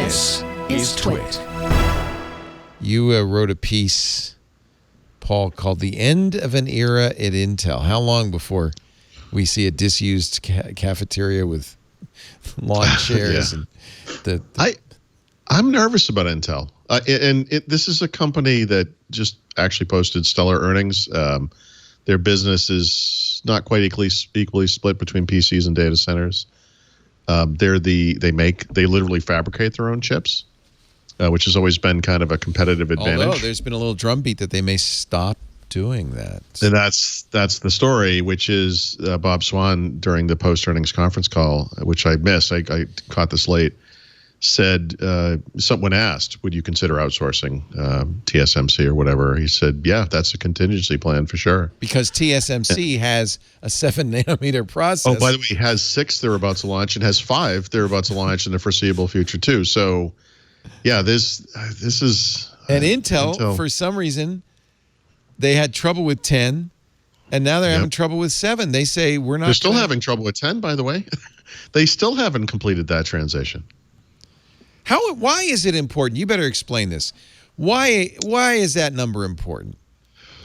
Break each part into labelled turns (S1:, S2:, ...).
S1: This is TWiT.
S2: You wrote a piece, Paul, called "The End of an Era at Intel." How long before we see a disused cafeteria with lawn chairs?
S3: Yeah. I'm nervous about Intel. This is a company that just actually posted stellar earnings. Their business is not quite equally split between PCs and data centers. They literally fabricate their own chips, which has always been kind of a competitive advantage.
S2: Although there's been a little drumbeat that they may stop doing that.
S3: And that's the story, which is Bob Swan during the post-earnings conference call, which I missed. I caught this late. Said someone asked, "Would you consider outsourcing TSMC or whatever?" He said, "Yeah, that's a contingency plan for sure."
S2: Because TSMC has a 7-nanometer process.
S3: Oh, by the way, it has 6 they're about to launch, and has 5 they're about to launch in the foreseeable future too. So, yeah, this is.
S2: And Intel, for some reason, they had trouble with 10, and now they're having trouble with 7. They say we're not.
S3: They're still having trouble with 10, by the way. They still haven't completed that transition.
S2: Why is it important? You better explain this. Why is that number important?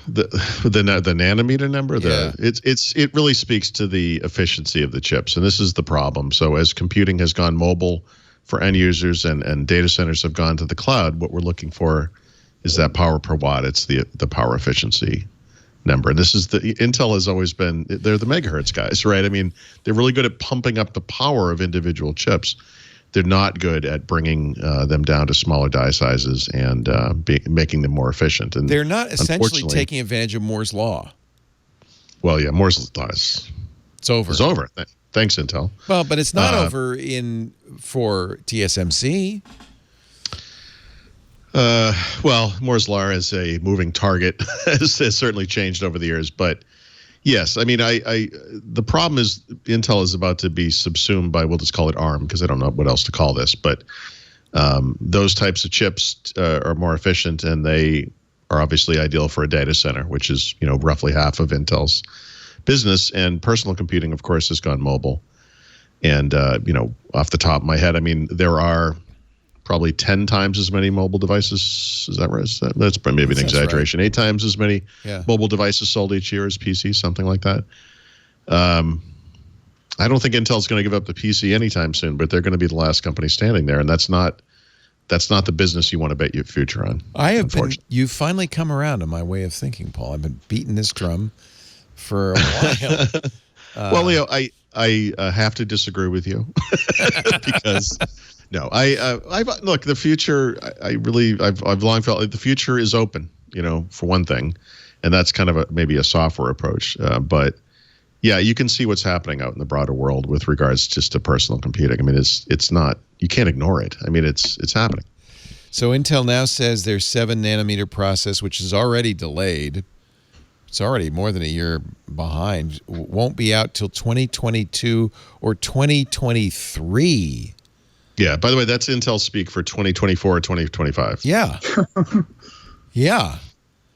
S3: The nanometer number?
S2: Yeah.
S3: It really speaks to the efficiency of the chips, and this is the problem. So as computing has gone mobile for end users and data centers have gone to the cloud, what we're looking for is that power per watt. It's the power efficiency number. And this is Intel has always been, they're the megahertz guys, right? I mean, they're really good at pumping up the power of individual chips. They're not good at bringing them down to smaller die sizes and making them more efficient. And
S2: they're not essentially taking advantage of Moore's law.
S3: Well, yeah, Moore's law it's over. It's over. Thanks, Intel.
S2: Well, but it's not over for TSMC.
S3: Well, Moore's law as a moving target has certainly changed over the years, but. Yes, I mean, the problem is Intel is about to be subsumed by, we'll just call it ARM, because I don't know what else to call this, but those types of chips are more efficient, and they are obviously ideal for a data center, which is, roughly half of Intel's business. And personal computing, of course, has gone mobile. And, off the top of my head, I mean, there are probably 10 times as many mobile devices. Is that right? That's maybe an exaggeration. Right. 8 times as many mobile devices sold each year as PCs, something like that. I don't think Intel's going to give up the PC anytime soon, but they're going to be the last company standing there, and that's not the business you want to bet your future on.
S2: You've finally come around to my way of thinking, Paul. I've been beating this drum for a while.
S3: Well, Leo, I have to disagree with you because. No, look, the future. I've long felt like the future is open. For one thing, and that's kind of maybe a software approach. But yeah, you can see what's happening out in the broader world with regards just to personal computing. I mean, it's not. You can't ignore it. I mean, it's happening.
S2: So Intel now says their 7-nanometer process, which is already delayed. It's already more than a year behind. Won't be out till 2022 or 2023.
S3: Yeah, by the way, that's Intel speak for 2024 or 2025.
S2: Yeah. Yeah.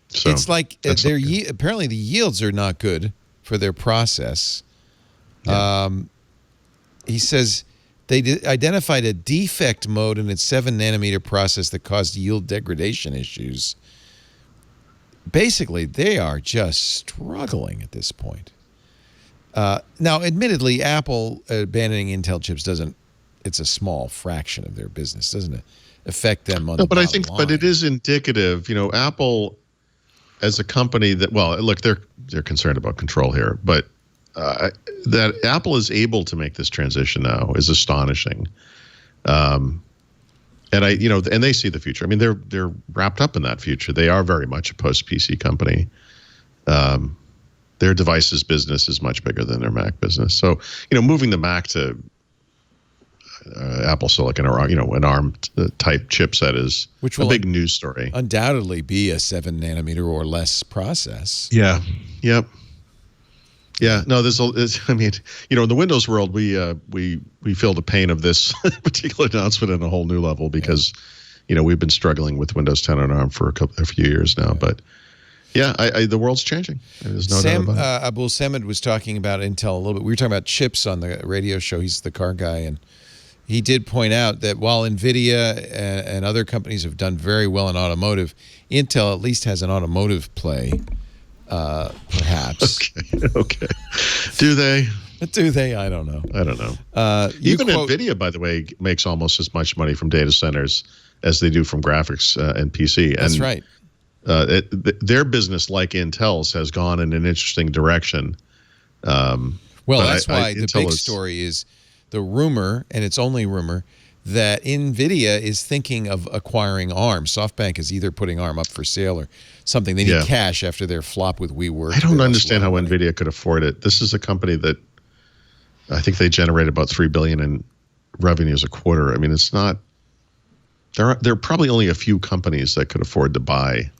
S3: So
S2: it's like apparently the yields are not good for their process. Yeah. He says they identified a defect mode in its 7-nanometer process that caused yield degradation issues. Basically, they are just struggling at this point. Now, admittedly, Apple abandoning Intel chips doesn't. It's a small fraction of their business, doesn't it? Affect them on the bottom line.
S3: But it is indicative. Apple, as a company that, well, look, they're concerned about control here, but that Apple is able to make this transition now is astonishing. And and they see the future. I mean, they're wrapped up in that future. They are very much a post-PC company. Their devices business is much bigger than their Mac business. So, moving the Mac to Apple Silicon or an ARM type chipset is a big news story.
S2: Undoubtedly be a 7-nanometer or less process.
S3: Yeah. Yep. Yeah. No. I mean, in the Windows world, we feel the pain of this particular announcement on a whole new level because, we've been struggling with Windows 10 on ARM for a few years now, but. Yeah, the world's changing. There's no doubt about it.
S2: Abul Samad was talking about Intel a little bit. We were talking about chips on the radio show. He's the car guy, and he did point out that while NVIDIA and other companies have done very well in automotive, Intel at least has an automotive play, perhaps.
S3: Okay. Do they?
S2: Do they? I don't know.
S3: Even NVIDIA, by the way, makes almost as much money from data centers as they do from graphics and PC.
S2: That's right.
S3: Their business, like Intel's, has gone in an interesting direction.
S2: Well, that's why the big story is the rumor, and it's only rumor, that NVIDIA is thinking of acquiring ARM. SoftBank is either putting ARM up for sale or something. They need cash after their flop with WeWork.
S3: I don't understand how NVIDIA could afford it. This is a company that I think they generate about $3 billion in revenues a quarter. I mean, it's not. There are probably only a few companies that could afford to buy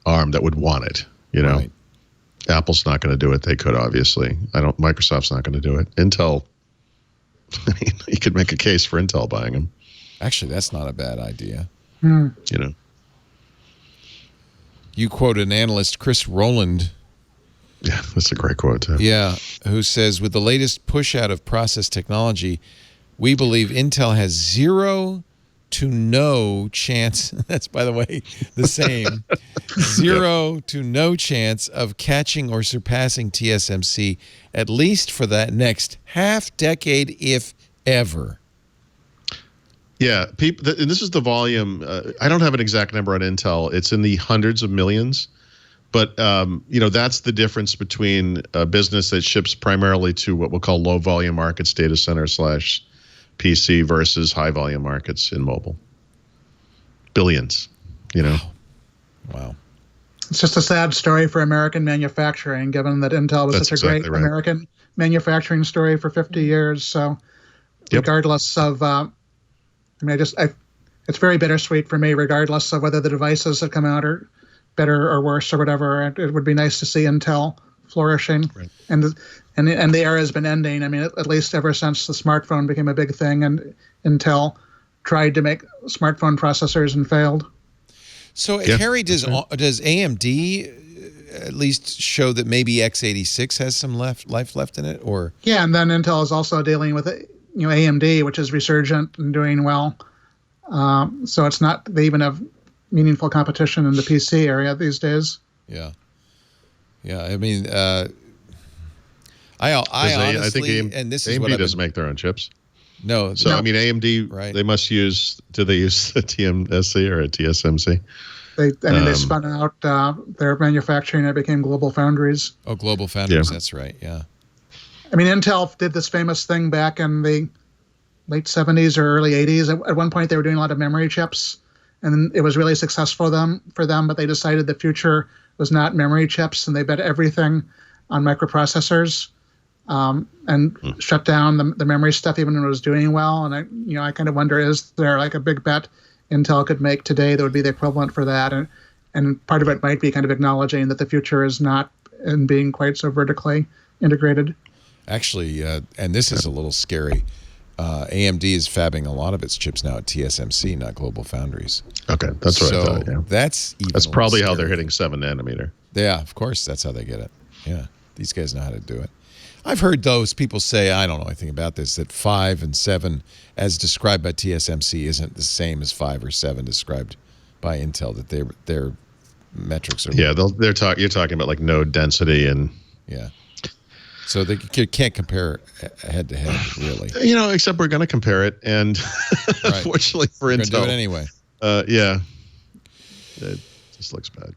S3: ARM that would want it. You know,
S2: Right.
S3: Apple's not going to do it. They could, obviously. Microsoft's not going to do it. Intel. I mean, you could make a case for Intel buying them.
S2: Actually, that's not a bad idea.
S3: You know.
S2: You quote an analyst, Chris Rowland.
S3: Yeah, that's a great quote, too.
S2: Yeah, who says, with the latest push out of process technology, we believe Intel has 0 to no chance. That's, by the way, the same. 0 to no chance of catching or surpassing TSMC, at least for that next half decade, if ever.
S3: Yeah, and this is the volume. I don't have an exact number on Intel. It's in the hundreds of millions. But, that's the difference between a business that ships primarily to what we'll call low volume markets, data center / PC, versus high volume markets in mobile. Billions,
S2: Wow.
S1: It's just a sad story for American manufacturing, given that Intel was such a great American manufacturing story for 50 years. So regardless of, it's very bittersweet for me, regardless of whether the devices that come out are better or worse or whatever. It would be nice to see Intel flourishing. Right. And the era has been ending. I mean, at least ever since the smartphone became a big thing and Intel tried to make smartphone processors and failed.
S2: So, Harry, does AMD at least show that maybe x86 has some life left in it, or? Yeah,
S1: and then Intel is also dealing with AMD, which is resurgent and doing well. So it's not, they even have meaningful competition in the PC area these days.
S2: Yeah. I mean, I honestly, and this is
S3: AMD
S2: what
S3: doesn't make their own chips.
S2: No.
S3: So, I mean, AMD,
S2: right.
S3: They must use, do they use a TMSC or a TSMC?
S1: They spun out their manufacturing and it became Global Foundries.
S2: Oh, Global Foundries, that's right, yeah.
S1: I mean, Intel did this famous thing back in the late 70s or early 80s. At one point, they were doing a lot of memory chips, and it was really successful for them, but they decided the future was not memory chips, and they bet everything on microprocessors. And shut down the memory stuff even when it was doing well. And I kind of wonder, is there like a big bet Intel could make today that would be the equivalent for that? And part of it might be kind of acknowledging that the future is not in being quite so vertically integrated.
S2: Actually, and this is a little scary. AMD is fabbing a lot of its chips now at TSMC, not Global Foundries.
S3: Okay, that's what I thought. Yeah,
S2: that's
S3: probably how they're hitting 7 nanometer.
S2: Yeah, of course, that's how they get it. Yeah, these guys know how to do it. I've heard those people say, I don't know anything about this, that 5 and 7, as described by TSMC, isn't the same as 5 or 7 described by Intel. That their metrics are.
S3: Yeah, you're talking about like node density and.
S2: Yeah. So they can't compare head to head, really.
S3: Except we're going to compare it, and unfortunately for Intel,
S2: do it anyway.
S3: Yeah, it just looks bad.